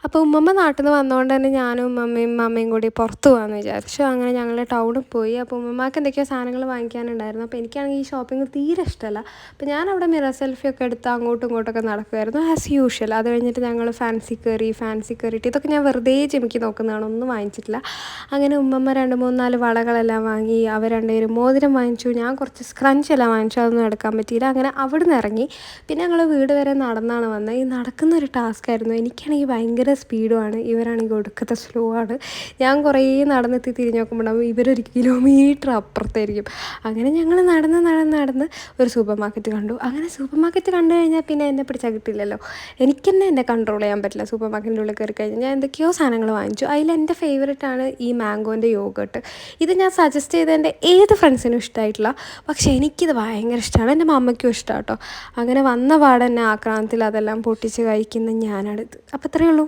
അപ്പോൾ ഉമ്മമ്മ നാട്ടിൽ നിന്ന് വന്നതുകൊണ്ട് തന്നെ ഞാനും ഉമ്മമ്മയും കൂടി പുറത്ത് പോകാമെന്ന് വിചാരിച്ചു. അങ്ങനെ ഞങ്ങൾ ടൗണിൽ പോയി. അപ്പോൾ ഉമ്മമ്മക്ക് എന്തൊക്കെയോ സാധനങ്ങൾ വാങ്ങിക്കാനുണ്ടായിരുന്നു. അപ്പോൾ എനിക്കാണെങ്കിൽ ഈ ഷോപ്പിംഗ് തീരെ ഇഷ്ടമല്ല. അപ്പോൾ ഞാനവിടെ മിറർ സെൽഫിയൊക്കെ എടുത്ത് അങ്ങോട്ടും ഇങ്ങോട്ടൊക്കെ നടക്കുമായിരുന്നു ആസ് യൂഷ്വൽ. അത് കഴിഞ്ഞിട്ട് ഞങ്ങൾ ഫാൻസി കയറിയിട്ട് ഇതൊക്കെ ഞാൻ വെറുതെ ജിമിക്ക് നോക്കുന്നതാണ്, ഒന്നും വാങ്ങിച്ചിട്ടില്ല. അങ്ങനെ ഉമ്മമ്മ 2, 3, 4 വളകളെല്ലാം വാങ്ങി. അവർ രണ്ടുപേരും മോതിരം വാങ്ങിച്ചു. ഞാൻ കുറച്ച് സ്ക്രഞ്ചെല്ലാം വാങ്ങിച്ചു. അതൊന്നും എടുക്കാൻ പറ്റിയില്ല. അങ്ങനെ അവിടെ നിന്ന് ഇറങ്ങി. പിന്നെ ഞങ്ങൾ വീട് വരെ നടന്നാണ് വന്നത്. ഈ നടക്കുന്നൊരു ടാസ്ക്കായിരുന്നു. എനിക്കാണെങ്കിൽ ഭയങ്കര സ്പീഡുമാണ്, ഇവരാണെങ്കിൽ ഒടുക്കത്തെ സ്ലോ ആണ്. ഞാൻ കുറേ നടന്നെത്തി തിരിഞ്ഞ് നോക്കുമ്പോഴാകും ഇവരൊരു കിലോമീറ്റർ അപ്പുറത്തായിരിക്കും. അങ്ങനെ ഞങ്ങൾ നടന്ന് ഒരു സൂപ്പർ മാർക്കറ്റ് കണ്ടു. അങ്ങനെ സൂപ്പർ മാർക്കറ്റ് കണ്ടു കഴിഞ്ഞാൽ പിന്നെ എന്നെ പിടിച്ചാൽ കിട്ടില്ലല്ലോ. എനിക്ക് തന്നെ എന്നെ കൺട്രോൾ ചെയ്യാൻ പറ്റില്ല. സൂപ്പർ മാർക്കറ്റിൻ്റെ ഉള്ളിൽ കയറി കഴിഞ്ഞാൽ ഞാൻ എന്തൊക്കെയോ സാധനങ്ങൾ വാങ്ങിച്ചു. അതിൽ എൻ്റെ ഫേവറേറ്റാണ് ഈ മാംഗോൻ്റെ യോഗട്ട്. ഇത് ഞാൻ സജസ്റ്റ് ചെയ്ത എൻ്റെ ഏത് ഫ്രണ്ട്സിനും ഇഷ്ടമായിട്ടില്ല, പക്ഷേ എനിക്കിത് ഭയങ്കര ഇഷ്ടമാണ്. എൻ്റെ മമ്മയ്ക്കും ഇഷ്ടമാണ് കേട്ടോ. അങ്ങനെ വന്ന പാടെ തന്നെ ആക്രാന്തത്തിൽ അതെല്ലാം പൊട്ടിച്ച് കഴിക്കുന്ന ഞാനാണിത്. അപ്പോൾ ഇത്രയേ ഉള്ളൂ.